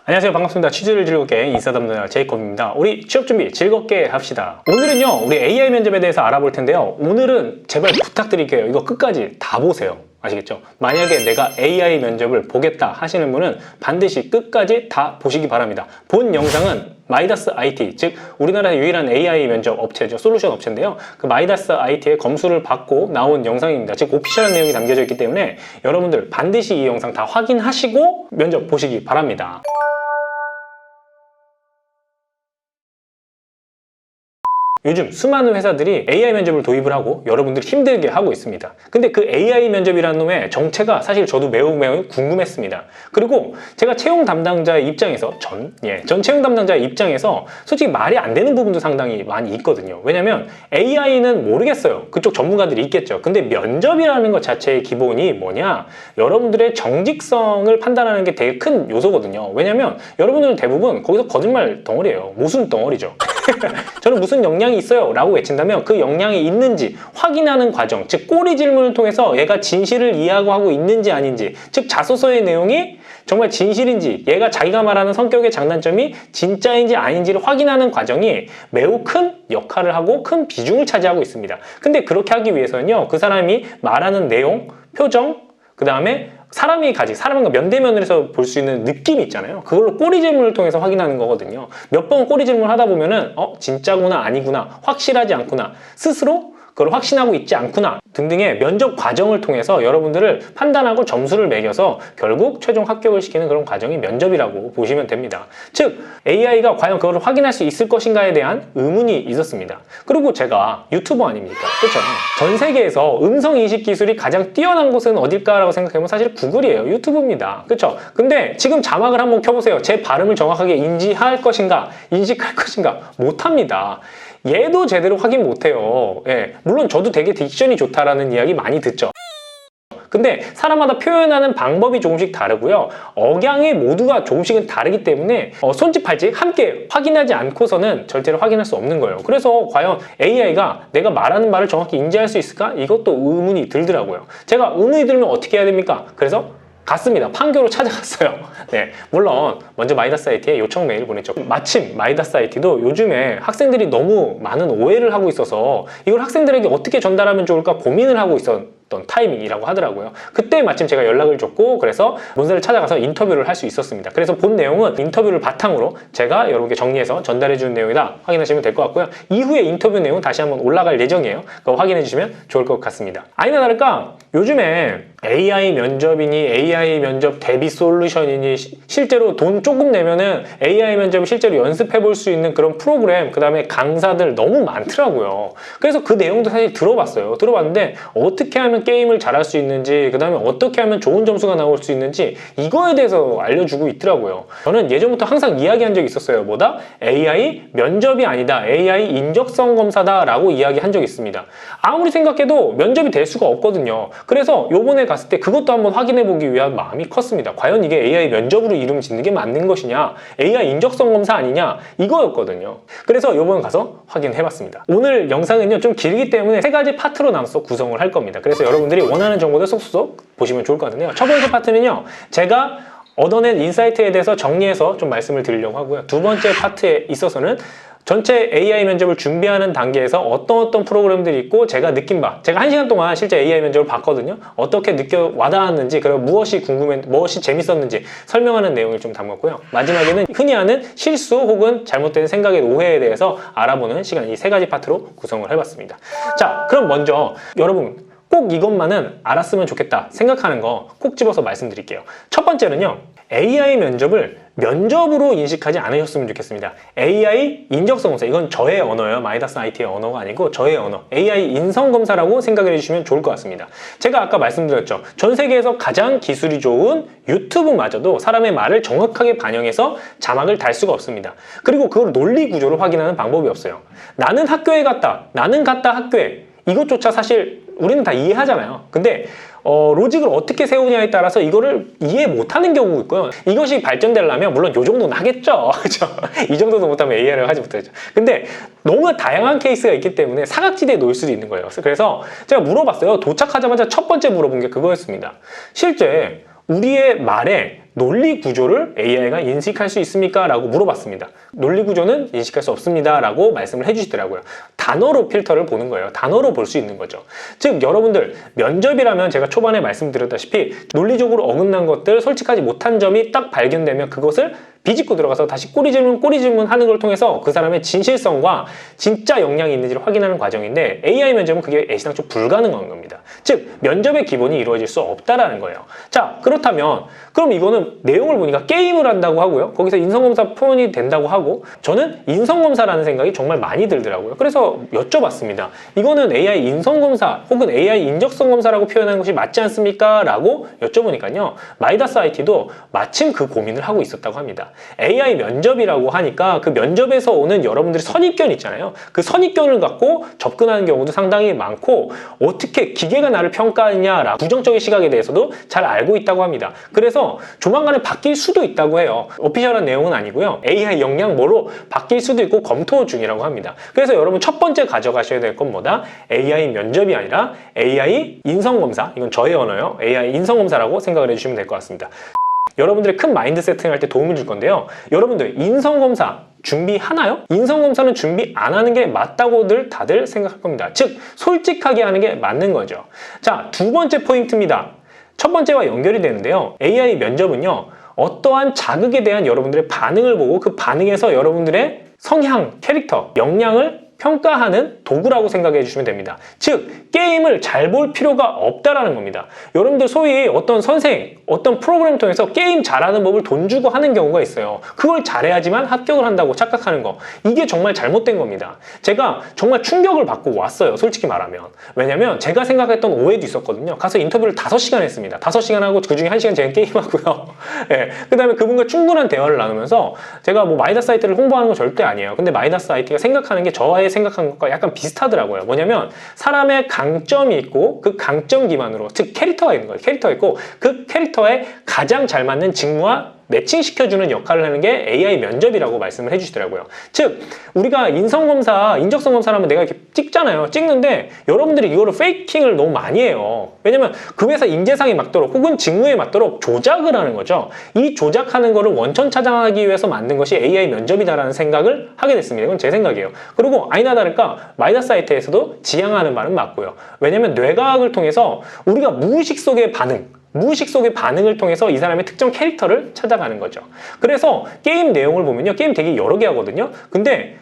안녕하세요. 반갑습니다. 취지를 즐겁게 인싸 담당 제이콥입니다. 우리 취업 준비 즐겁게 합시다. 오늘은요, 우리 AI 면접에 대해서 알아볼 텐데요. 오늘은 제발 부탁드릴게요. 이거 끝까지 다 보세요. 아시겠죠? 만약에 내가 AI 면접을 보겠다 하시는 분은 반드시 끝까지 다 보시기 바랍니다. 본 영상은 마이다스 IT, 즉 우리나라의 유일한 AI 면접 업체죠. 솔루션 업체인데요. 그 마이다스 IT의 검수를 받고 나온 영상입니다. 즉 오피셜한 내용이 담겨져 있기 때문에 여러분들 반드시 이 영상 다 확인하시고 면접 보시기 바랍니다. 요즘 수많은 회사들이 AI 면접을 도입을 하고 여러분들이 힘들게 하고 있습니다. 근데 그 AI 면접이라는 놈의 정체가 사실 저도 매우 궁금했습니다. 그리고 제가 채용 담당자의 입장에서 전 채용 담당자의 입장에서 솔직히 말이 안 되는 부분도 상당히 많이 있거든요. 왜냐면 AI는 모르겠어요. 그쪽 전문가들이 있겠죠. 근데 면접이라는 것 자체의 기본이 뭐냐? 여러분들의 정직성을 판단하는 게 되게 큰 요소거든요. 왜냐면 여러분들은 대부분 거기서 거짓말 덩어리예요. 모순 덩어리죠. 저는 무슨 역량이 있어요 라고 외친다면 그 역량이 있는지 확인하는 과정, 즉 꼬리 질문을 통해서 얘가 진실을 이해하고 있는지 아닌지, 즉 자소서의 내용이 정말 진실인지 얘가 자기가 말하는 성격의 장단점이 진짜인지 아닌지를 확인하는 과정이 매우 큰 역할을 하고 큰 비중을 차지하고 있습니다. 근데 그렇게 하기 위해서는요, 그 사람이 말하는 내용, 표정, 그 다음에 사람과 면대면에서 볼 수 있는 느낌이 있잖아요. 그걸로 꼬리 질문을 통해서 확인하는 거거든요. 몇 번 꼬리 질문을 하다 보면은 진짜구나 아니구나, 확실하지 않구나, 스스로 그걸 확신하고 있지 않구나 등등의 면접 과정을 통해서 여러분들을 판단하고 점수를 매겨서 결국 최종 합격을 시키는 그런 과정이 면접이라고 보시면 됩니다. 즉 AI가 과연 그걸 확인할 수 있을 것인가에 대한 의문이 있었습니다. 그리고 제가 유튜버 아닙니까? 그렇죠? 전 세계에서 음성인식 기술이 가장 뛰어난 곳은 어딜까라고 생각해보면 사실 구글이에요. 유튜브입니다. 그렇죠? 근데 지금 자막을 한번 켜보세요. 제 발음을 정확하게 인식할 것인가 못합니다. 얘도 제대로 확인 못해요. 물론 저도 되게 딕션이 좋다라는 이야기 많이 듣죠. 근데 사람마다 표현하는 방법이 조금씩 다르고요. 억양이 모두가 조금씩은 다르기 때문에 손짓 팔짓 함께 확인하지 않고서는 절대로 확인할 수 없는 거예요. 그래서 과연 AI가 내가 말하는 말을 정확히 인지할 수 있을까? 이것도 의문이 들더라고요. 제가 의문이 들면 어떻게 해야 됩니까? 그래서 갔습니다. 판교로 찾아갔어요. 물론 먼저 마이다스 IT에 요청 메일을 보냈죠. 마침 마이다스 IT도 요즘에 학생들이 너무 많은 오해를 하고 있어서 이걸 학생들에게 어떻게 전달하면 좋을까 고민을 하고 있었던 타이밍이라고 하더라고요. 그때 마침 제가 연락을 줬고 그래서 본사를 찾아가서 인터뷰를 할 수 있었습니다. 그래서 본 내용은 인터뷰를 바탕으로 제가 여러분께 정리해서 전달해 주는 내용이다 확인하시면 될 것 같고요. 이후에 인터뷰 내용 다시 한번 올라갈 예정이에요. 그거 확인해 주시면 좋을 것 같습니다. 아니나 다를까 요즘에 AI 면접이니 AI 면접 대비 솔루션이니 실제로 돈 조금 내면은 AI 면접을 실제로 연습해 볼 수 있는 그런 프로그램, 그 다음에 강사들 너무 많더라고요. 그래서 그 내용도 사실 들어봤어요. 들어봤는데 어떻게 하면 게임을 잘할 수 있는지, 그 다음에 어떻게 하면 좋은 점수가 나올 수 있는지 이거에 대해서 알려주고 있더라고요. 저는 예전부터 항상 이야기한 적이 있었어요. 뭐다? AI 면접이 아니다. AI 인적성 검사다 라고 이야기한 적이 있습니다. 아무리 생각해도 면접이 될 수가 없거든요. 그래서 요번에 갔을 때 그것도 한번 확인해 보기 위한 마음이 컸습니다. 과연 이게 AI 면접으로 이름 짓는 게 맞는 것이냐, AI 인적성 검사 아니냐, 이거였거든요. 그래서 요번 가서 확인해 봤습니다. 오늘 영상은요 좀 길기 때문에 3가지 파트로 나눠서 구성을 할 겁니다. 그래서 여러분들이 원하는 정보들 쏙쏙 보시면 좋을 것 같은데요. 첫 번째 파트는요, 제가 얻어낸 인사이트에 대해서 정리해서 좀 말씀을 드리려고 하고요. 두 번째 파트에 있어서는 전체 AI 면접을 준비하는 단계에서 어떤 프로그램들이 있고 제가 느낀 바, 제가 1시간 동안 실제 AI 면접을 봤거든요. 어떻게 와닿았는지, 그리고 무엇이 무엇이 재밌었는지 설명하는 내용을 좀 담았고요. 마지막에는 흔히 하는 실수 혹은 잘못된 생각의 오해에 대해서 알아보는 시간, 이 3가지 파트로 구성을 해봤습니다. 자, 그럼 먼저 여러분 꼭 이것만은 알았으면 좋겠다 생각하는 거 꼭 집어서 말씀드릴게요. 첫 번째는요, AI 면접을 면접으로 인식하지 않으셨으면 좋겠습니다. AI 인적성 검사, 이건 저의 언어예요. 마이다스 IT의 언어가 아니고 저의 언어, AI 인성 검사라고 생각을 해주시면 좋을 것 같습니다. 제가 아까 말씀드렸죠. 전 세계에서 가장 기술이 좋은 유튜브마저도 사람의 말을 정확하게 반영해서 자막을 달 수가 없습니다. 그리고 그걸 논리 구조를 확인하는 방법이 없어요. 나는 학교에 갔다, 나는 갔다 학교에, 이것조차 사실 우리는 다 이해하잖아요. 근데 로직을 어떻게 세우냐에 따라서 이거를 이해 못하는 경우가 있고요. 이것이 발전되려면 물론 이 정도는 하겠죠. 그렇죠? 이 정도도 못하면 AI를 하지 못하죠. 근데 너무 다양한 케이스가 있기 때문에 사각지대에 놓일 수도 있는 거예요. 그래서 제가 물어봤어요. 도착하자마자 첫 번째 물어본 게 그거였습니다. 실제 우리의 말에 논리 구조를 AI가 인식할 수 있습니까? 라고 물어봤습니다. 논리 구조는 인식할 수 없습니다. 라고 말씀을 해주시더라고요. 단어로 필터를 보는 거예요. 단어로 볼 수 있는 거죠. 즉 여러분들 면접이라면 제가 초반에 말씀드렸다시피 논리적으로 어긋난 것들, 솔직하지 못한 점이 딱 발견되면 그것을 비집고 들어가서 다시 꼬리 질문 하는 걸 통해서 그 사람의 진실성과 진짜 역량이 있는지를 확인하는 과정인데 AI 면접은 그게 애시당초 불가능한 겁니다. 즉 면접의 기본이 이루어질 수 없다라는 거예요. 자, 그렇다면 그럼 이거는 내용을 보니까 게임을 한다고 하고요. 거기서 인성검사 표현이 된다고 하고 저는 인성검사라는 생각이 정말 많이 들더라고요. 그래서 여쭤봤습니다. 이거는 AI 인성검사 혹은 AI 인적성검사라고 표현하는 것이 맞지 않습니까? 라고 여쭤보니까요. 마이다스 IT도 마침 그 고민을 하고 있었다고 합니다. AI 면접이라고 하니까 그 면접에서 오는 여러분들의 선입견 있잖아요. 그 선입견을 갖고 접근하는 경우도 상당히 많고 어떻게 기계가 나를 평가하느냐라는 부정적인 시각에 대해서도 잘 알고 있다고 합니다. 그래서 조만간에 바뀔 수도 있다고 해요. 오피셜한 내용은 아니고요. AI 역량 뭐로 바뀔 수도 있고 검토 중이라고 합니다. 그래서 여러분 첫 번째 가져가셔야 될 건 뭐다? AI 면접이 아니라 AI 인성검사. 이건 저의 언어예요. AI 인성검사라고 생각을 해주시면 될 것 같습니다. 여러분들의 큰 마인드 세팅할 때 도움을 줄 건데요. 여러분들 인성검사 준비하나요? 인성검사는 준비 안 하는 게 맞다고들 다들 생각할 겁니다. 즉 솔직하게 하는 게 맞는 거죠. 자, 두 번째 포인트입니다. 첫 번째와 연결이 되는데요. AI 면접은요. 어떠한 자극에 대한 여러분들의 반응을 보고 그 반응에서 여러분들의 성향, 캐릭터, 역량을 평가하는 도구라고 생각해 주시면 됩니다. 즉 게임을 잘 볼 필요가 없다라는 겁니다. 여러분들 소위 어떤 선생, 어떤 프로그램을 통해서 게임 잘하는 법을 돈 주고 하는 경우가 있어요. 그걸 잘해야지만 합격을 한다고 착각하는 거. 이게 정말 잘못된 겁니다. 제가 정말 충격을 받고 왔어요. 솔직히 말하면. 왜냐면 제가 생각했던 오해도 있었거든요. 가서 인터뷰를 5시간 했습니다. 5시간 하고 그중에 1시간 제가 게임하고요. 네. 그 다음에 그분과 충분한 대화를 나누면서 제가 뭐 마이다스 IT를 홍보하는 건 절대 아니에요. 근데 마이다스 IT가 생각하는 게 저와의 생각한 것과 약간 비슷하더라고요. 뭐냐면 사람의 강점이 있고 그 강점 기반으로 즉 캐릭터가 있는 거예요. 캐릭터가 있고 그 캐릭터에 가장 잘 맞는 직무와 매칭시켜주는 역할을 하는 게 AI 면접이라고 말씀을 해주시더라고요. 즉 우리가 인성검사, 인적성검사를 하면 내가 이렇게 찍잖아요. 찍는데 여러분들이 이거를 페이킹을 너무 많이 해요. 왜냐면 그 회사 인재상에 맞도록 혹은 직무에 맞도록 조작을 하는 거죠. 이 조작하는 거를 원천 차단하기 위해서 만든 것이 AI 면접이다라는 생각을 하게 됐습니다. 이건 제 생각이에요. 그리고 아니나 다를까 마이다스 IT에서도 지향하는 말은 맞고요. 왜냐면 뇌과학을 통해서 우리가 무의식 속의 반응을 통해서 이 사람의 특정 캐릭터를 찾아가는 거죠. 그래서 게임 내용을 보면요. 게임 되게 여러 개 하거든요. 근데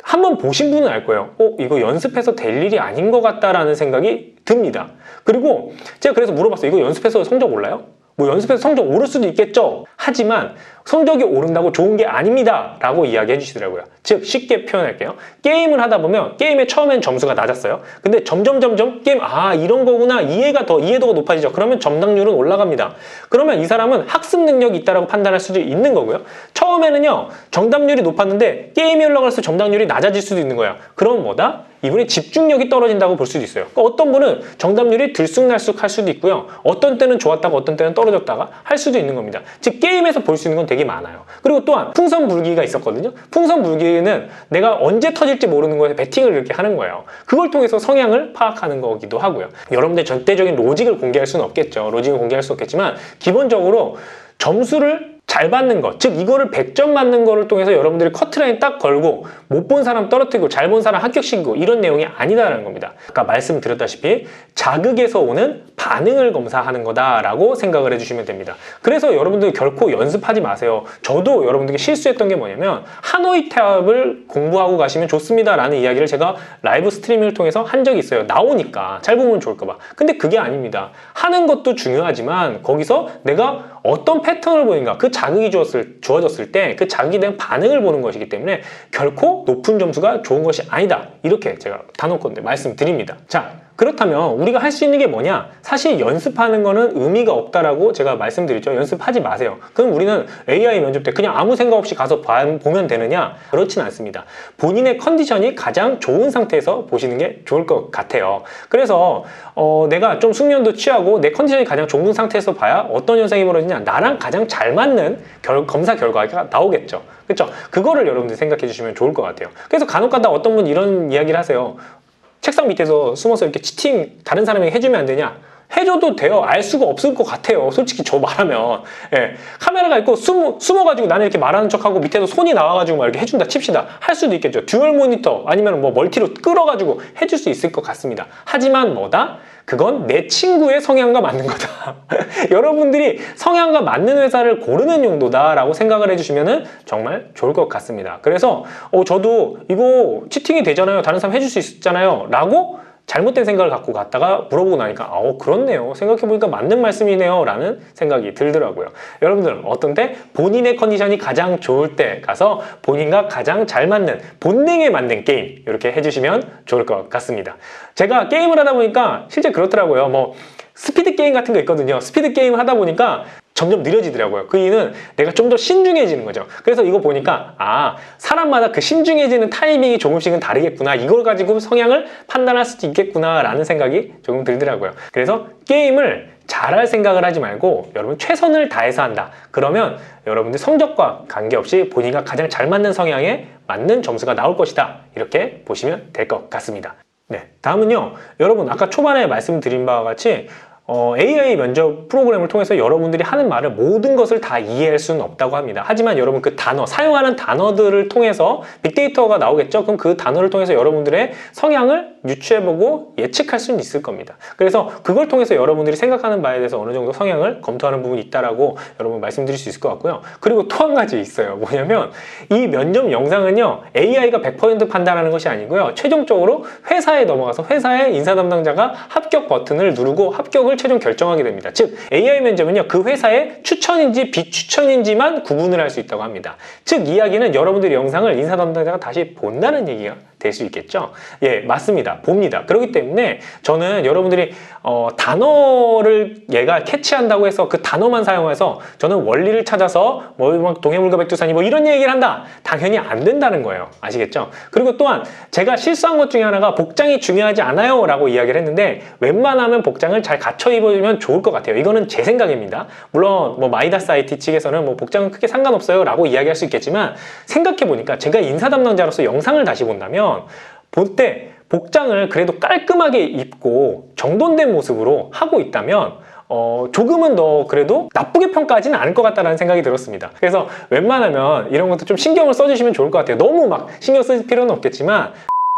한번 보신 분은 알 거예요. 이거 연습해서 될 일이 아닌 것 같다라는 생각이 듭니다. 그리고 제가 그래서 물어봤어요. 이거 연습해서 성적 올라요? 뭐 연습해서 성적 오를 수도 있겠죠. 하지만 성적이 오른다고 좋은 게 아닙니다 라고 이야기해 주시더라고요. 즉 쉽게 표현할게요. 게임을 하다 보면 게임에 처음엔 점수가 낮았어요. 근데 점점 게임 이런 거구나 이해도가 높아지죠. 그러면 정답률은 올라갑니다. 그러면 이 사람은 학습 능력이 있다라고 판단할 수도 있는 거고요. 처음에는요 정답률이 높았는데 게임이 올라갈수록 정답률이 낮아질 수도 있는 거예요. 그럼 뭐다? 이분의 집중력이 떨어진다고 볼 수도 있어요. 그러니까 어떤 분은 정답률이 들쑥날쑥 할 수도 있고요. 어떤 때는 좋았다가 어떤 때는 떨어졌다가 할 수도 있는 겁니다. 즉 게임에서 볼 수 있는 건 되게 많아요. 그리고 또한 풍선불기가 있었거든요. 풍선불기는 내가 언제 터질지 모르는 거에 베팅을 이렇게 하는 거예요. 그걸 통해서 성향을 파악하는 거기도 하고요. 여러분들 전체적인 로직을 공개할 수는 없겠죠. 로직을 공개할 수 없겠지만 기본적으로 점수를 잘 받는 것, 즉 이거를 100점 맞는 거를 통해서 여러분들이 커트라인 딱 걸고 못 본 사람 떨어뜨리고 잘 본 사람 합격시키고 이런 내용이 아니다라는 겁니다. 아까 말씀드렸다시피 자극에서 오는 반응을 검사하는 거다라고 생각을 해주시면 됩니다. 그래서 여러분들 결코 연습하지 마세요. 저도 여러분들께 실수했던 게 뭐냐면 하노이 탑을 공부하고 가시면 좋습니다라는 이야기를 제가 라이브 스트리밍을 통해서 한 적이 있어요. 나오니까 잘 보면 좋을까 봐. 근데 그게 아닙니다. 하는 것도 중요하지만 거기서 내가 어떤 패턴을 보인가, 그 자극이 주어졌을 때 그 자극에 대한 반응을 보는 것이기 때문에 결코 높은 점수가 좋은 것이 아니다. 이렇게 제가 단언컨대 말씀드립니다. 자, 그렇다면 우리가 할 수 있는 게 뭐냐? 사실 연습하는 거는 의미가 없다라고 제가 말씀드렸죠. 연습하지 마세요. 그럼 우리는 AI 면접 때 그냥 아무 생각 없이 가서 보면 되느냐? 그렇진 않습니다. 본인의 컨디션이 가장 좋은 상태에서 보시는 게 좋을 것 같아요. 그래서 내가 좀 숙면도 취하고 내 컨디션이 가장 좋은 상태에서 봐야 어떤 현상이 벌어지냐? 나랑 가장 잘 맞는 검사 결과가 나오겠죠. 그렇죠? 그거를 여러분들 생각해 주시면 좋을 것 같아요. 그래서 간혹가다 어떤 분 이런 이야기를 하세요. 책상 밑에서 숨어서 이렇게 치팅 다른 사람에게 해주면 안 되냐? 해줘도 돼요. 알 수가 없을 것 같아요. 솔직히 저 말하면. 예. 카메라가 있고 숨어가지고 나는 이렇게 말하는 척하고 밑에서 손이 나와가지고 막 이렇게 해준다 칩시다. 할 수도 있겠죠. 듀얼 모니터 아니면 뭐 멀티로 끌어가지고 해줄 수 있을 것 같습니다. 하지만 뭐다? 그건 내 친구의 성향과 맞는 거다. 여러분들이 성향과 맞는 회사를 고르는 용도다라고 생각을 해주시면 정말 좋을 것 같습니다. 그래서 저도 이거 치팅이 되잖아요. 다른 사람 해줄 수 있잖아요. 라고 잘못된 생각을 갖고 갔다가 물어보고 나니까 그렇네요. 생각해보니까 맞는 말씀이네요. 라는 생각이 들더라고요. 여러분들은 어떤 때 본인의 컨디션이 가장 좋을 때 가서 본인과 가장 잘 맞는 본능에 맞는 게임 이렇게 해주시면 좋을 것 같습니다. 제가 게임을 하다 보니까 실제 그렇더라고요. 뭐 스피드 게임 같은 거 있거든요. 스피드 게임을 하다 보니까 점점 느려지더라고요. 그 이유는 내가 좀 더 신중해지는 거죠. 그래서 이거 보니까 사람마다 그 신중해지는 타이밍이 조금씩은 다르겠구나. 이걸 가지고 성향을 판단할 수도 있겠구나 라는 생각이 조금 들더라고요. 그래서 게임을 잘할 생각을 하지 말고 여러분 최선을 다해서 한다. 그러면 여러분들 성적과 관계없이 본인과 가장 잘 맞는 성향에 맞는 점수가 나올 것이다. 이렇게 보시면 될 것 같습니다. 네, 다음은요. 여러분 아까 초반에 말씀드린 바와 같이 AI 면접 프로그램을 통해서 여러분들이 하는 말을 모든 것을 다 이해할 수는 없다고 합니다. 하지만 여러분 그 단어, 사용하는 단어들을 통해서 빅데이터가 나오겠죠? 그럼 그 단어를 통해서 여러분들의 성향을 유추해보고 예측할 수는 있을 겁니다. 그래서 그걸 통해서 여러분들이 생각하는 바에 대해서 어느 정도 성향을 검토하는 부분이 있다라고 여러분 말씀드릴 수 있을 것 같고요. 그리고 또 한 가지 있어요. 뭐냐면 이 면접 영상은요, AI가 100% 판단하는 것이 아니고요. 최종적으로 회사에 넘어가서 회사의 인사 담당자가 합격 버튼을 누르고 합격을 최종 결정하게 됩니다. 즉 AI 면접은요 그 회사의 추천인지 비추천인지만 구분을 할 수 있다고 합니다. 즉 이야기는 여러분들의 영상을 인사 담당자가 다시 본다는 얘기가 될 수 있겠죠. 예, 맞습니다. 봅니다. 그렇기 때문에 저는 여러분들이 단어를 얘가 캐치한다고 해서 그 단어만 사용해서 저는 원리를 찾아서 뭐 동해물과 백두산이 뭐 이런 얘기를 한다. 당연히 안 된다는 거예요. 아시겠죠? 그리고 또한 제가 실수한 것 중에 하나가 복장이 중요하지 않아요 라고 이야기를 했는데 웬만하면 복장을 잘 갖춰 입으면 좋을 것 같아요. 이거는 제 생각입니다. 물론 뭐 마이다스 IT 측에서는 뭐 복장은 크게 상관없어요 라고 이야기할 수 있겠지만 생각해 보니까 제가 인사 담당자로서 영상을 다시 본다면 볼 때 복장을 그래도 깔끔하게 입고 정돈된 모습으로 하고 있다면 조금은 더 그래도 나쁘게 평가하지는 않을 것 같다는 생각이 들었습니다. 그래서 웬만하면 이런 것도 좀 신경을 써주시면 좋을 것 같아요. 너무 막 신경 쓸 필요는 없겠지만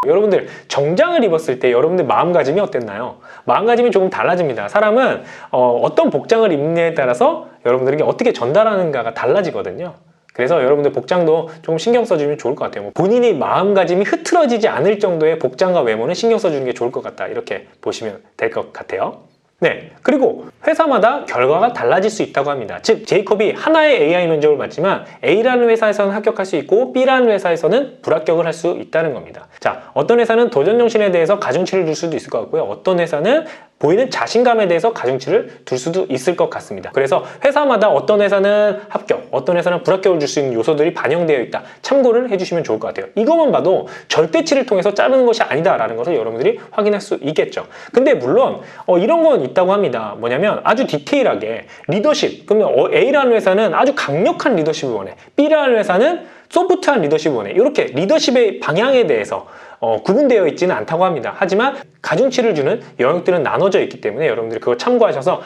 여러분들 정장을 입었을 때 여러분들 마음가짐이 어땠나요? 마음가짐이 조금 달라집니다. 사람은 어떤 복장을 입느냐에 따라서 여러분들에게 어떻게 전달하는가가 달라지거든요. 그래서 여러분들 복장도 조금 신경 써주면 좋을 것 같아요. 뭐 본인이 마음가짐이 흐트러지지 않을 정도의 복장과 외모는 신경 써주는 게 좋을 것 같다. 이렇게 보시면 될 것 같아요. 네, 그리고 회사마다 결과가 달라질 수 있다고 합니다. 즉 제이콥이 하나의 AI 면접을 봤지만 A라는 회사에서는 합격할 수 있고 B라는 회사에서는 불합격을 할 수 있다는 겁니다. 자, 어떤 회사는 도전 정신에 대해서 가중치를 둘 수도 있을 것 같고요. 어떤 회사는 보이는 자신감에 대해서 가중치를 둘 수도 있을 것 같습니다. 그래서 회사마다 어떤 회사는 합격, 어떤 회사는 불합격을 줄 수 있는 요소들이 반영되어 있다. 참고를 해주시면 좋을 것 같아요. 이것만 봐도 절대치를 통해서 자르는 것이 아니다라는 것을 여러분들이 확인할 수 있겠죠. 근데 물론 이런 건 있다고 합니다. 뭐냐면 아주 디테일하게 리더십, 그러면 A라는 회사는 아주 강력한 리더십을 원해. B라는 회사는 소프트한 리더십을 원해. 이렇게 리더십의 방향에 대해서 구분되어 있지는 않다고 합니다. 하지만 가중치를 주는 영역들은 나눠져 있기 때문에 여러분들이 그걸 참고하셔서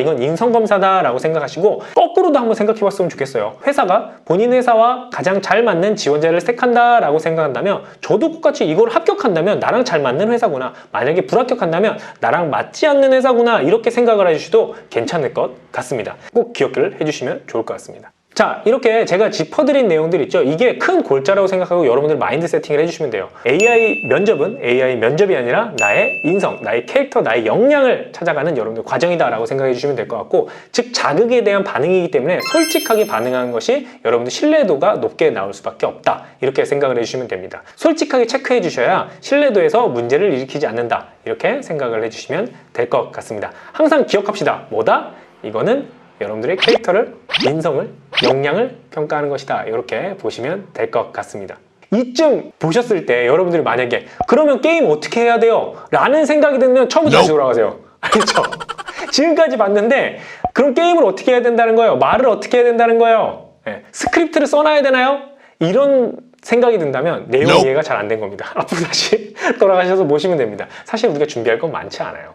이건 인성검사다 라고 생각하시고 거꾸로도 한번 생각해 봤으면 좋겠어요. 회사가 본인 회사와 가장 잘 맞는 지원자를 택한다 라고 생각한다면 저도 똑같이 이걸 합격한다면 나랑 잘 맞는 회사구나, 만약에 불합격한다면 나랑 맞지 않는 회사구나, 이렇게 생각을 해주셔도 괜찮을 것 같습니다. 꼭 기억을 해주시면 좋을 것 같습니다. 자, 이렇게 제가 짚어드린 내용들 있죠? 이게 큰 골자라고 생각하고 여러분들 마인드 세팅을 해주시면 돼요. AI 면접은 AI 면접이 아니라 나의 인성, 나의 캐릭터, 나의 역량을 찾아가는 여러분들 과정이다라고 생각해 주시면 될 것 같고, 즉 자극에 대한 반응이기 때문에 솔직하게 반응하는 것이 여러분들 신뢰도가 높게 나올 수밖에 없다, 이렇게 생각을 해주시면 됩니다. 솔직하게 체크해 주셔야 신뢰도에서 문제를 일으키지 않는다, 이렇게 생각을 해주시면 될 것 같습니다. 항상 기억합시다. 뭐다? 이거는 여러분들의 캐릭터를, 인성을, 역량을 평가하는 것이다, 이렇게 보시면 될 것 같습니다. 이쯤 보셨을 때 여러분들이 만약에 그러면 게임 어떻게 해야 돼요? 라는 생각이 들면 처음부터 다시 돌아가세요. 알겠죠? 지금까지 봤는데 그럼 게임을 어떻게 해야 된다는 거예요? 말을 어떻게 해야 된다는 거예요? 네. 스크립트를 써놔야 되나요? 이런 생각이 든다면 내용 이해가 잘 안 된 겁니다. 앞으로 다시 돌아가셔서 보시면 됩니다. 사실 우리가 준비할 건 많지 않아요.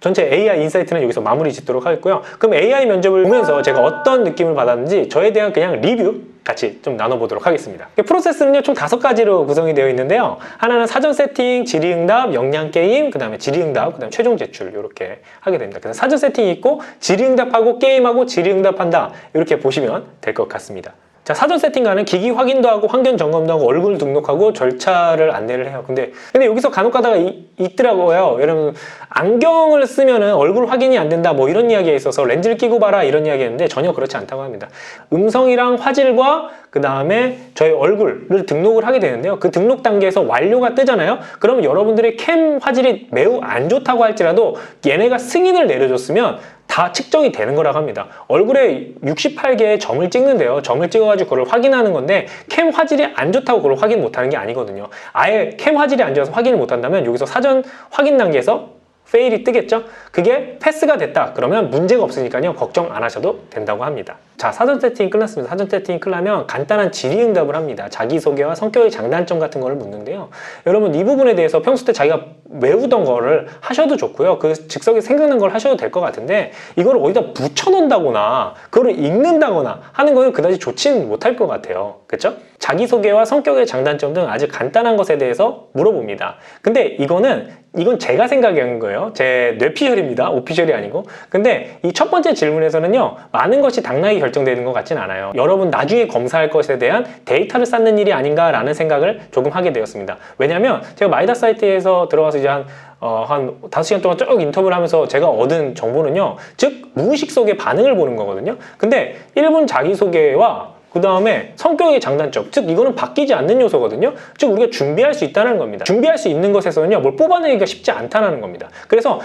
전체 AI 인사이트는 여기서 마무리 짓도록 하겠고요. 그럼 AI 면접을 보면서 제가 어떤 느낌을 받았는지 저에 대한 그냥 리뷰 같이 좀 나눠보도록 하겠습니다. 프로세스는요 총 5가지로 구성이 되어 있는데요. 하나는 사전 세팅, 질의응답, 역량게임, 그 다음에 질의응답, 그 다음에 최종 제출 이렇게 하게 됩니다. 그래서 사전 세팅이 있고 질의응답하고 게임하고 질의응답한다 이렇게 보시면 될 것 같습니다. 자, 사전 세팅과는 기기 확인도 하고 환경 점검도 하고 얼굴 등록하고 절차를 안내를 해요. 근데 여기서 간혹 가다가 있더라고요. 여러분 안경을 쓰면은 얼굴 확인이 안 된다 뭐 이런 이야기에 있어서 렌즈를 끼고 봐라 이런 이야기였는데 전혀 그렇지 않다고 합니다. 음성이랑 화질과 그 다음에 저희 얼굴을 등록을 하게 되는데요. 그 등록 단계에서 완료가 뜨잖아요. 그러면 여러분들의 캠 화질이 매우 안 좋다고 할지라도 얘네가 승인을 내려줬으면 다 측정이 되는 거라고 합니다. 얼굴에 68개의 점을 찍는데요. 점을 찍어가지고 그걸 확인하는 건데 캠 화질이 안 좋다고 그걸 확인 못하는 게 아니거든요. 아예 캠 화질이 안 좋아서 확인을 못한다면 여기서 사전 확인 단계에서 페일이 뜨겠죠? 그게 패스가 됐다. 그러면 문제가 없으니까요. 걱정 안 하셔도 된다고 합니다. 자, 사전 세팅이 끝났습니다. 사전 세팅이 끝나면 간단한 질의응답을 합니다. 자기소개와 성격의 장단점 같은 거를 묻는데요. 여러분 이 부분에 대해서 평소 때 자기가 외우던 거를 하셔도 좋고요. 그 즉석에 생각난 걸 하셔도 될 것 같은데 이걸 어디다 붙여놓는다거나 그거를 읽는다거나 하는 거는 그다지 좋지는 못할 것 같아요. 그렇죠? 자기소개와 성격의 장단점 등 아주 간단한 것에 대해서 물어봅니다. 근데 이건 제가 생각한 거예요. 제 뇌피셜입니다. 오피셜이 아니고. 근데 이 첫 번째 질문에서는요, 많은 것이 당락이 결정되는 것 같진 않아요. 여러분 나중에 검사할 것에 대한 데이터를 쌓는 일이 아닌가라는 생각을 조금 하게 되었습니다. 왜냐면 제가 마이다 사이트에서 들어가서 이제 한 5시간 동안 쭉 인터뷰를 하면서 제가 얻은 정보는요, 즉 무의식 속의 반응을 보는 거거든요. 근데 1분 자기소개와 그 다음에 성격의 장단점, 즉 이거는 바뀌지 않는 요소거든요. 즉 우리가 준비할 수 있다는 겁니다. 준비할 수 있는 것에서는요, 뭘 뽑아내기가 쉽지 않다는 겁니다. 그래서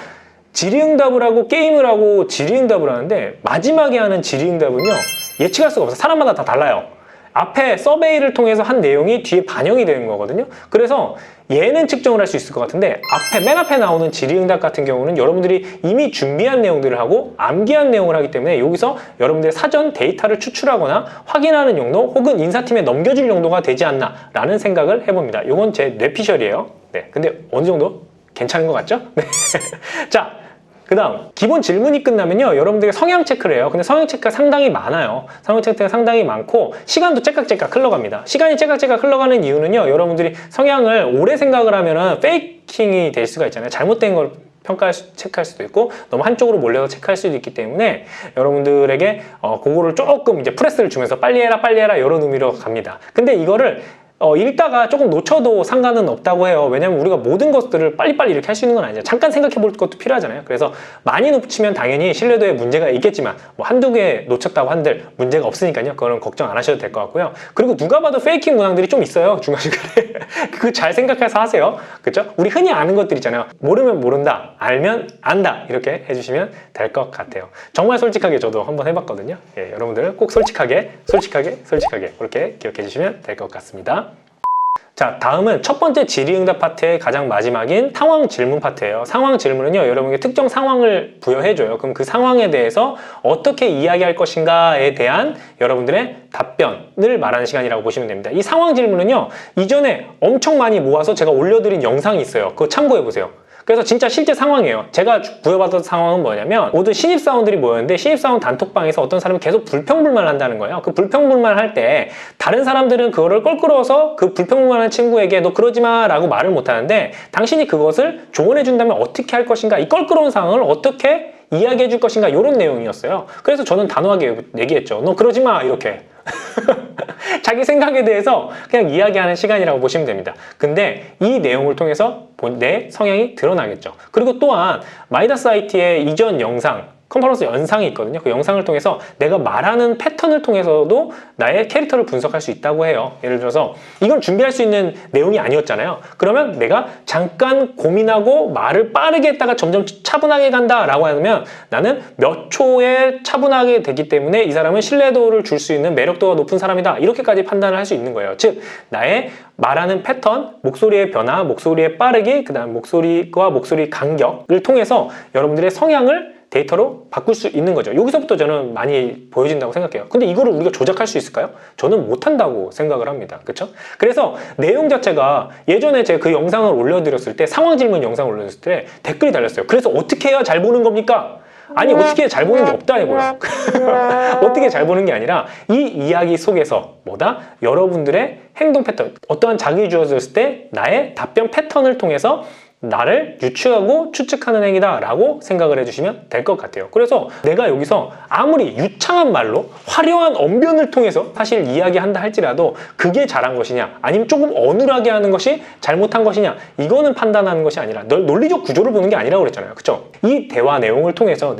질의응답을 하고 게임을 하고 질의응답을 하는데 마지막에 하는 질의응답은요, 예측할 수가 없어요. 사람마다 다 달라요. 앞에 서베이를 통해서 한 내용이 뒤에 반영이 되는 거거든요. 그래서 얘는 측정을 할 수 있을 것 같은데 맨 앞에 나오는 질의응답 같은 경우는 여러분들이 이미 준비한 내용들을 하고 암기한 내용을 하기 때문에 여기서 여러분들의 사전 데이터를 추출하거나 확인하는 용도 혹은 인사팀에 넘겨줄 용도가 되지 않나 라는 생각을 해봅니다. 이건 제 뇌피셜이에요. 네, 근데 어느 정도 괜찮은 것 같죠? 네. 자, 그 다음 기본 질문이 끝나면요, 여러분들이 성향 체크를 해요. 근데 성향 체크가 상당히 많아요. 성향 체크가 상당히 많고 시간도 째깍째깍 흘러갑니다. 시간이 째깍째깍 흘러가는 이유는요, 여러분들이 성향을 오래 생각을 하면은 페이킹이 될 수가 있잖아요. 잘못된 걸 체크할 수도 있고 너무 한쪽으로 몰려서 체크할 수도 있기 때문에 여러분들에게 그거를 조금 이제 프레스를 주면서 빨리 해라 이런 의미로 갑니다. 근데 이거를 읽다가 조금 놓쳐도 상관은 없다고 해요. 왜냐면 우리가 모든 것들을 빨리빨리 이렇게 할 수 있는 건 아니죠. 잠깐 생각해 볼 것도 필요하잖아요. 그래서 많이 놓치면 당연히 신뢰도에 문제가 있겠지만 뭐 한두 개 놓쳤다고 한들 문제가 없으니까요. 그거는 걱정 안 하셔도 될 것 같고요. 그리고 누가 봐도 페이킹 문항들이 좀 있어요. 중간중간에. 그거 잘 생각해서 하세요. 그렇죠? 우리 흔히 아는 것들 있잖아요. 모르면 모른다, 알면 안다 이렇게 해주시면 될 것 같아요. 정말 솔직하게 저도 한번 해봤거든요. 예, 여러분들은 꼭 솔직하게 그렇게 기억해 주시면 될 것 같습니다. 자, 다음은 첫 번째 질의응답 파트의 가장 마지막인 상황 질문 파트예요. 상황 질문은요, 여러분에게 특정 상황을 부여해줘요. 그럼 그 상황에 대해서 어떻게 이야기할 것인가에 대한 여러분들의 답변을 말하는 시간이라고 보시면 됩니다. 이 상황 질문은요, 이전에 엄청 많이 모아서 제가 올려드린 영상이 있어요. 그거 참고해보세요. 그래서 진짜 실제 상황이에요. 제가 부여받은 상황은 뭐냐면 모든 신입사원들이 모였는데 신입사원 단톡방에서 어떤 사람이 계속 불평불만을 한다는 거예요. 그 불평불만을 할 때 다른 사람들은 그거를 껄끄러워서 그 불평불만한 친구에게 너 그러지 마 라고 말을 못하는데 당신이 그것을 조언해 준다면 어떻게 할 것인가, 이 껄끄러운 상황을 어떻게 이야기해 줄 것인가, 이런 내용이었어요. 그래서 저는 단호하게 얘기했죠. 너 그러지 마 이렇게. 자기 생각에 대해서 그냥 이야기하는 시간이라고 보시면 됩니다. 근데 이 내용을 통해서 내 성향이 드러나겠죠. 그리고 또한 마이다사이트의 이전 영상, 컨퍼런스 영상이 있거든요. 그 영상을 통해서 내가 말하는 패턴을 통해서도 나의 캐릭터를 분석할 수 있다고 해요. 예를 들어서 이건 준비할 수 있는 내용이 아니었잖아요. 그러면 내가 잠깐 고민하고 말을 빠르게 했다가 점점 차분하게 간다 라고 하면 나는 몇 초에 차분하게 되기 때문에 이 사람은 신뢰도를 줄 수 있는 매력도가 높은 사람이다, 이렇게까지 판단을 할 수 있는 거예요. 즉 나의 말하는 패턴, 목소리의 변화, 목소리의 빠르기, 그 다음 목소리와 목소리 간격을 통해서 여러분들의 성향을 데이터로 바꿀 수 있는 거죠. 여기서부터 저는 많이 보여진다고 생각해요. 근데 이거를 우리가 조작할 수 있을까요? 저는 못한다고 생각을 합니다. 그렇죠? 그래서 내용 자체가 예전에 제가 그 영상을 올려드렸을 때 상황 질문 영상을 올려드렸을 때 댓글이 달렸어요. 그래서 어떻게 해야 잘 보는 겁니까? 아니 어떻게 해야 잘 보는 게 없다고요. 어떻게 잘 보는 게 아니라 이 이야기 속에서 뭐다? 여러분들의 행동 패턴, 어떠한 자극이 주어졌을 때 나의 답변 패턴을 통해서 나를 유추하고 추측하는 행위다 라고 생각을 해주시면 될 것 같아요. 그래서 내가 여기서 아무리 유창한 말로 화려한 언변을 통해서 사실 이야기한다 할지라도 그게 잘한 것이냐 아니면 조금 어눌하게 하는 것이 잘못한 것이냐 이거는 판단하는 것이 아니라 논리적 구조를 보는 게 아니라고 그랬잖아요. 그쵸? 이 대화 내용을 통해서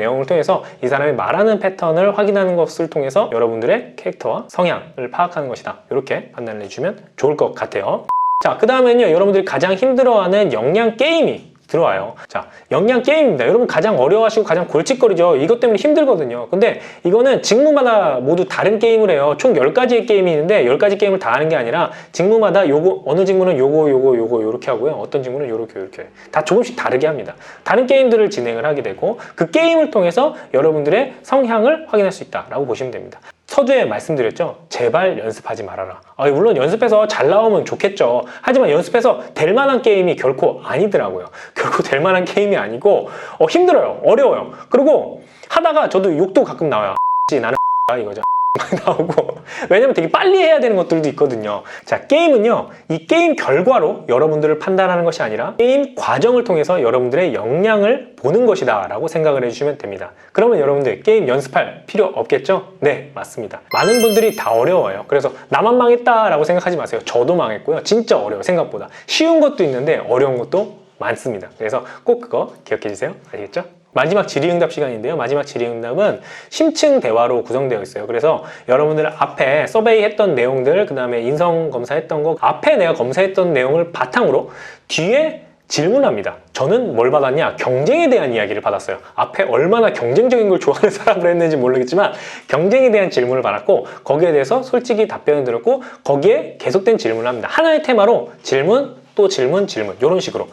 이 사람이 말하는 패턴을 확인하는 것을 통해서 여러분들의 캐릭터와 성향을 파악하는 것이다. 이렇게 판단을 해주시면 좋을 것 같아요. 자, 그 다음에는요, 여러분들이 가장 힘들어하는 역량 게임이 들어와요. 자, 역량 게임입니다. 여러분 가장 어려워하시고 가장 골칫거리죠. 이것 때문에 힘들거든요. 근데 이거는 직무마다 모두 다른 게임을 해요. 총 10가지의 게임이 있는데 10가지 게임을 다 하는 게 아니라 직무마다 요거, 어느 직무는 요거 요렇게 하고요. 어떤 직무는 요렇게 다 조금씩 다르게 합니다. 다른 게임들을 진행을 하게 되고 그 게임을 통해서 여러분들의 성향을 확인할 수 있다라고 보시면 됩니다. 서두에 말씀드렸죠. 제발 연습하지 말아라. 물론 연습해서 잘 나오면 좋겠죠. 하지만 연습해서 될 만한 게임이 결코 아니더라고요. 결코 될 만한 게임이 아니고 힘들어요. 어려워요. 그리고 하다가 저도 욕도 가끔 나와요. 나는 이거죠. 많이 나오고 왜냐면 되게 빨리 해야 되는 것들도 있거든요. 자, 게임은요 이 게임 결과로 여러분들을 판단하는 것이 아니라 게임 과정을 통해서 여러분들의 역량을 보는 것이다 라고 생각을 해주시면 됩니다. 그러면 여러분들 게임 연습할 필요 없겠죠? 네, 맞습니다. 많은 분들이 다 어려워요. 그래서 나만 망했다 라고 생각하지 마세요. 저도 망했고요. 진짜 어려워요. 생각보다 쉬운 것도 있는데 어려운 것도 많습니다. 그래서 꼭 그거 기억해 주세요. 아시겠죠? 마지막 질의응답 시간인데요. 마지막 질의응답은 심층 대화로 구성되어 있어요. 그래서 여러분들 앞에 서베이 했던 내용들, 그 다음에 인성 검사했던 거, 앞에 내가 검사했던 내용을 바탕으로 뒤에 질문합니다. 저는 뭘 받았냐? 경쟁에 대한 이야기를 받았어요. 앞에 얼마나 경쟁적인 걸 좋아하는 사람을 했는지 모르겠지만 경쟁에 대한 질문을 받았고 거기에 대해서 솔직히 답변을 드렸고 거기에 계속된 질문을 합니다. 하나의 테마로 질문, 또 질문 이런 식으로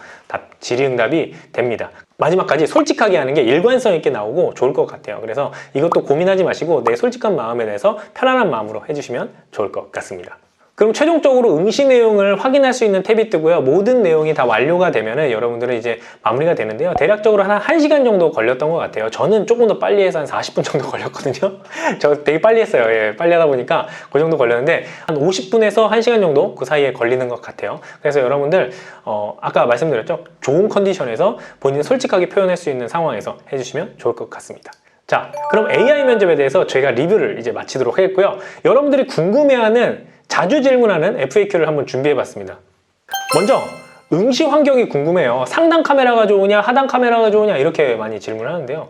질의응답이 됩니다. 마지막까지 솔직하게 하는 게 일관성 있게 나오고 좋을 것 같아요. 그래서 이것도 고민하지 마시고 내 솔직한 마음에 대해서 편안한 마음으로 해주시면 좋을 것 같습니다. 그럼 최종적으로 응시 내용을 확인할 수 있는 탭이 뜨고요. 모든 내용이 다 완료가 되면은 여러분들은 이제 마무리가 되는데요. 대략적으로 한 1시간 정도 걸렸던 것 같아요. 저는 조금 더 빨리 해서 한 40분 정도 걸렸거든요. 저 되게 빨리 했어요. 예, 빨리 하다 보니까 그 정도 걸렸는데 한 50분에서 1시간 정도 그 사이에 걸리는 것 같아요. 그래서 여러분들 아까 말씀드렸죠. 좋은 컨디션에서 본인을 솔직하게 표현할 수 있는 상황에서 해주시면 좋을 것 같습니다. 자, 그럼 AI 면접에 대해서 저희가 리뷰를 이제 마치도록 하겠고요. 여러분들이 궁금해하는 자주 질문하는 FAQ를 한번 준비해봤습니다. 먼저 응시 환경이 궁금해요. 상단 카메라가 좋으냐 하단 카메라가 좋으냐 이렇게 많이 질문하는데요.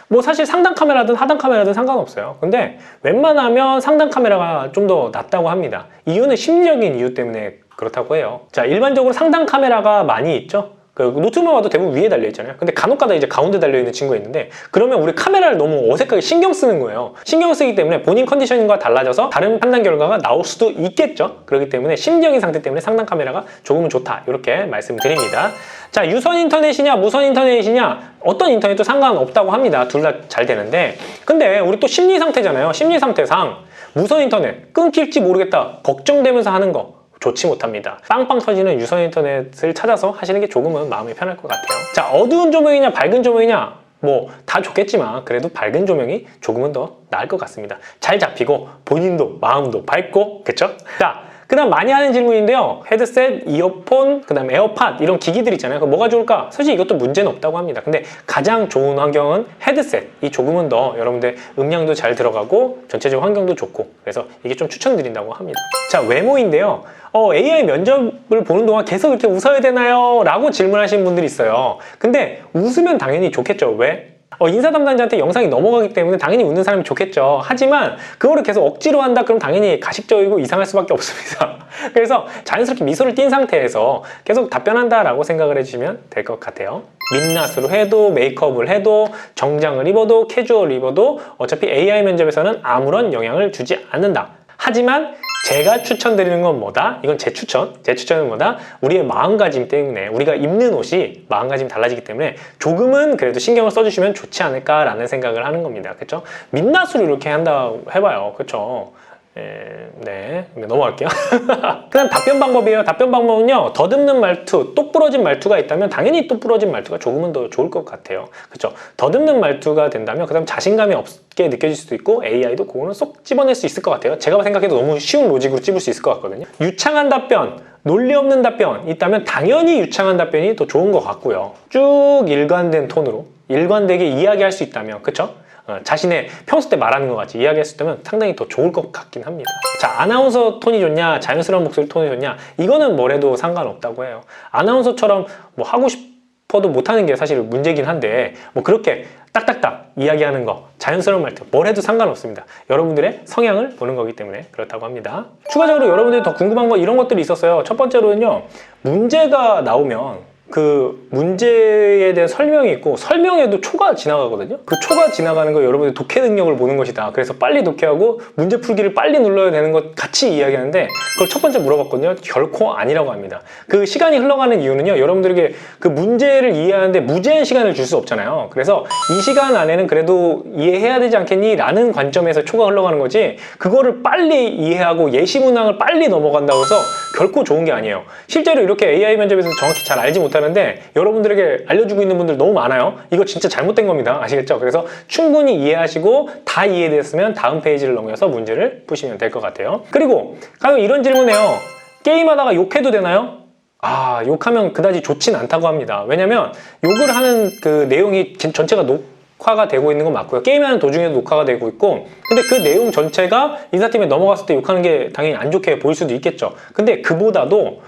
뭐 사실 상단 카메라든 하단 카메라든 상관없어요. 근데 웬만하면 상단 카메라가 좀 더 낫다고 합니다. 이유는 심리적인 이유 때문에 그렇다고 해요. 자, 일반적으로 상단 카메라가 많이 있죠. 그 노트북만 봐도 대부분 위에 달려있잖아요. 근데 간혹가다 이제 가운데 달려있는 친구가 있는데 그러면 우리 카메라를 너무 어색하게 신경 쓰는 거예요. 신경 쓰기 때문에 본인 컨디션과 달라져서 다른 판단 결과가 나올 수도 있겠죠. 그렇기 때문에 심리적인 상태 때문에 상단 카메라가 조금은 좋다 이렇게 말씀드립니다. 자, 유선 인터넷이냐 무선 인터넷이냐 어떤 인터넷도 상관없다고 합니다. 둘 다 잘 되는데 근데 우리 또 심리 상태잖아요. 심리 상태상 무선 인터넷 끊길지 모르겠다 걱정되면서 하는 거 좋지 못합니다. 빵빵 터지는 유선 인터넷을 찾아서 하시는 게 조금은 마음이 편할 것 같아요. 자, 어두운 조명이냐 밝은 조명이냐 뭐 다 좋겠지만 그래도 밝은 조명이 조금은 더 나을 것 같습니다. 잘 잡히고 본인도 마음도 밝고 그쵸? 자, 그 다음 많이 하는 질문인데요. 헤드셋, 이어폰, 그 다음 에어팟 이런 기기들 있잖아요. 그럼 뭐가 좋을까? 사실 이것도 문제는 없다고 합니다. 근데 가장 좋은 환경은 헤드셋이 조금은 더 여러분들 음량도 잘 들어가고 전체적 환경도 좋고 그래서 이게 좀 추천드린다고 합니다. 자, 외모인데요. AI 면접을 보는 동안 계속 이렇게 웃어야 되나요? 라고 질문하시는 분들이 있어요. 근데 웃으면 당연히 좋겠죠. 왜? 인사 담당자한테 영상이 넘어가기 때문에 당연히 웃는 사람이 좋겠죠. 하지만 그거를 계속 억지로 한다 그럼 당연히 가식적이고 이상할 수밖에 없습니다. 그래서 자연스럽게 미소를 띈 상태에서 계속 답변한다라고 생각을 해주시면 될 것 같아요. 민낯으로 해도 메이크업을 해도 정장을 입어도 캐주얼 입어도 어차피 AI 면접에서는 아무런 영향을 주지 않는다. 하지만 제가 추천드리는 건 뭐다? 이건 제 추천은 뭐다? 우리의 마음가짐 때문에, 우리가 입는 옷이 마음가짐이 달라지기 때문에 조금은 그래도 신경을 써주시면 좋지 않을까라는 생각을 하는 겁니다. 그렇죠? 민낯으로 이렇게 한다 해봐요. 그렇죠? 네, 넘어갈게요. 그다음 답변 방법이에요. 답변 방법은요, 더듬는 말투, 똑부러진 말투가 있다면 당연히 똑부러진 말투가 조금은 더 좋을 것 같아요. 그렇죠? 더듬는 말투가 된다면 그다음 자신감이 없게 느껴질 수도 있고 AI도 그거는 쏙 집어낼 수 있을 것 같아요. 제가 생각해도 너무 쉬운 로직으로 찝을 수 있을 것 같거든요. 유창한 답변, 논리 없는 답변 있다면 당연히 유창한 답변이 더 좋은 것 같고요. 쭉 일관된 톤으로 일관되게 이야기할 수 있다면, 그렇죠? 자신의 평소 때 말하는 것 같이 이야기할 수 있다면 상당히 더 좋을 것 같긴 합니다. 자, 아나운서 톤이 좋냐, 자연스러운 목소리 톤이 좋냐, 이거는 뭐래도 상관없다고 해요. 아나운서처럼 뭐 하고 싶어도 못하는 게 사실 문제긴 한데, 뭐 그렇게 딱딱딱 이야기하는 거, 자연스러운 말투, 뭘 해도 상관없습니다. 여러분들의 성향을 보는 거기 때문에 그렇다고 합니다. 추가적으로 여러분들이 더 궁금한 거 이런 것들이 있었어요. 첫 번째로는요, 문제가 나오면 그 문제에 대한 설명이 있고 설명에도 초가 지나가거든요. 그 초가 지나가는 거 여러분의 독해 능력을 보는 것이다. 그래서 빨리 독해하고 문제 풀기를 빨리 눌러야 되는 것 같이 이야기하는데, 그걸 첫 번째 물어봤거든요. 결코 아니라고 합니다. 그 시간이 흘러가는 이유는요, 여러분들에게 그 문제를 이해하는데 무제한 시간을 줄 수 없잖아요. 그래서 이 시간 안에는 그래도 이해해야 되지 않겠니? 라는 관점에서 초가 흘러가는 거지, 그거를 빨리 이해하고 예시 문항을 빨리 넘어간다고 해서 결코 좋은 게 아니에요. 실제로 이렇게 AI 면접에서 정확히 잘 알지 못하는데 여러분들에게 알려주고 있는 분들 너무 많아요. 이거 진짜 잘못된 겁니다. 아시겠죠? 그래서 충분히 이해하시고 다 이해됐으면 다음 페이지를 넘겨서 문제를 푸시면 될 것 같아요. 그리고 가끔 이런 질문해요. 게임하다가 욕해도 되나요? 욕하면 그다지 좋진 않다고 합니다. 왜냐면 욕을 하는 그 내용이 전체가 녹화가 되고 있는 건 맞고요. 게임하는 도중에도 녹화가 되고 있고, 근데 그 내용 전체가 인사팀에 넘어갔을 때 욕하는 게 당연히 안 좋게 보일 수도 있겠죠. 근데 그보다도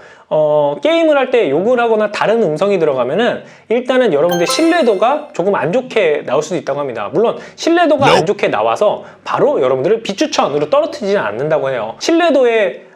게임을 할 때 욕을 하거나 다른 음성이 들어가면은 일단은 여러분들 신뢰도가 조금 안 좋게 나올 수도 있다고 합니다. 물론 신뢰도가 안 좋게 나와서 바로 여러분들을 비추천으로 떨어뜨리지는 않는다고 해요. 신뢰도에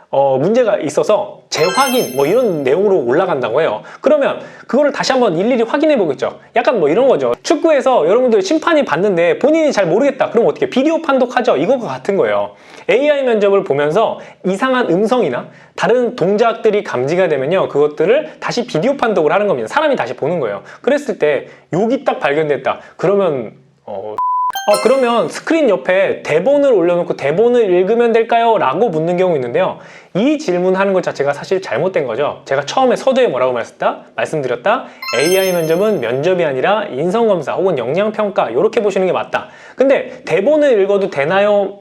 문제가 있어서 재확인 뭐 이런 내용으로 올라간다고 해요. 그러면 그거를 다시 한번 일일이 확인해 보겠죠. 약간 뭐 이런 거죠. 축구에서 여러분들 심판이 봤는데 본인이 잘 모르겠다. 그럼 어떻게 비디오 판독하죠? 이거와 같은 거예요. AI 면접을 보면서 이상한 음성이나 다른 동작들이 감지가 되면요, 그것들을 다시 비디오 판독을 하는 겁니다. 사람이 다시 보는 거예요. 그랬을 때 욕이 딱 발견됐다. 그러면 그러면 스크린 옆에 대본을 올려놓고 대본을 읽으면 될까요? 라고 묻는 경우 있는데요. 이 질문하는 것 자체가 사실 잘못된 거죠. 제가 처음에 서두에 뭐라고 말씀드렸다? AI 면접은 면접이 아니라 인성검사 혹은 역량평가, 이렇게 보시는 게 맞다. 근데 대본을 읽어도 되나요?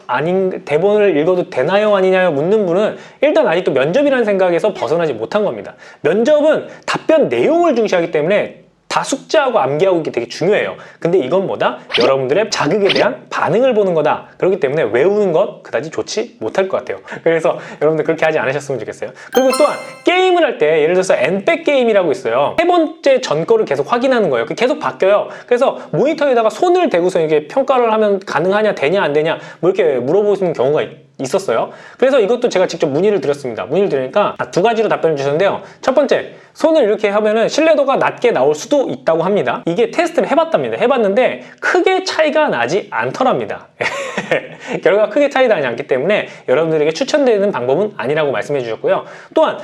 대본을 읽어도 되나요? 아니냐요? 묻는 분은 일단 아직도 면접이라는 생각에서 벗어나지 못한 겁니다. 면접은 답변 내용을 중시하기 때문에 다 숙지하고 암기하고 있기 되게 중요해요. 근데 이건 뭐다? 여러분들의 자극에 대한 반응을 보는 거다. 그렇기 때문에 외우는 것 그다지 좋지 못할 것 같아요. 그래서 여러분들 그렇게 하지 않으셨으면 좋겠어요. 그리고 또한 게임을 할 때 예를 들어서 N백 게임이라고 있어요. 세 번째 전 거를 계속 확인하는 거예요. 계속 바뀌어요. 그래서 모니터에다가 손을 대고서 이게 평가를 하면 가능하냐, 되냐, 안 되냐 뭐 이렇게 물어보시는 경우가 있었어요. 그래서 이것도 제가 직접 문의를 드렸습니다. 문의를 드리니까 두 가지로 답변을 주셨는데요. 첫 번째, 손을 이렇게 하면은 신뢰도가 낮게 나올 수도 있다고 합니다. 이게 테스트를 해봤답니다. 해봤는데 크게 차이가 나지 않더랍니다. 결과가 크게 차이가 나지 않기 때문에 여러분들에게 추천되는 방법은 아니라고 말씀해 주셨고요. 또한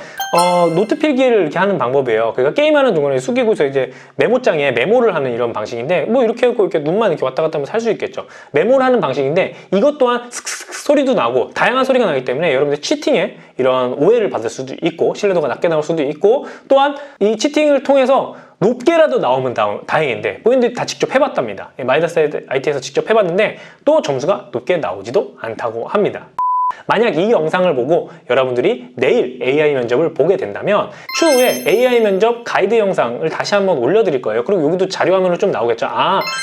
노트 필기를 이렇게 하는 방법이에요. 그러니까 게임하는 동안에 숙이고서 이제 메모장에 메모를 하는 이런 방식인데, 뭐 이렇게 하고 이렇게 눈만 이렇게 왔다 갔다 하면 살 수 있겠죠. 메모를 하는 방식인데 이것 또한 슥슥 소리도 나고 다양한 소리가 나기 때문에 여러분들 치팅에 이런 오해를 받을 수도 있고 신뢰도가 낮게 나올 수도 있고, 또한 이 치팅을 통해서 높게라도 나오면 다행인데 본인들이 다 직접 해봤답니다. 마이다스 IT에서 직접 해봤는데 또 점수가 높게 나오지도 않다고 합니다. 만약 이 영상을 보고 여러분들이 내일 AI 면접을 보게 된다면 추후에 AI 면접 가이드 영상을 다시 한번 올려드릴 거예요. 그리고 여기도 자료 화면으로 좀 나오겠죠.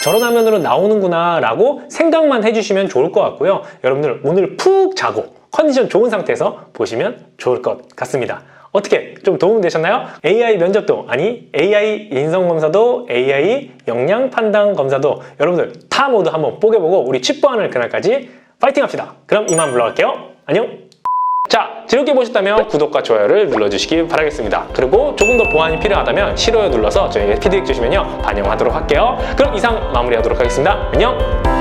저런 화면으로 나오는구나 라고 생각만 해주시면 좋을 것 같고요. 여러분들 오늘 푹 자고 컨디션 좋은 상태에서 보시면 좋을 것 같습니다. 어떻게 좀 도움 되셨나요? AI 면접도 AI 인성검사도 AI 역량 판단 검사도 여러분들 다 모두 한번 뽀개보고 우리 취뽀하는 그날까지 파이팅 합시다. 그럼 이만 물러갈게요. 안녕. 자, 즐겁게 보셨다면 구독과 좋아요를 눌러주시기 바라겠습니다. 그리고 조금 더 보완이 필요하다면 싫어요 눌러서 저에게 피드백 주시면요 반영하도록 할게요. 그럼 이상 마무리하도록 하겠습니다. 안녕.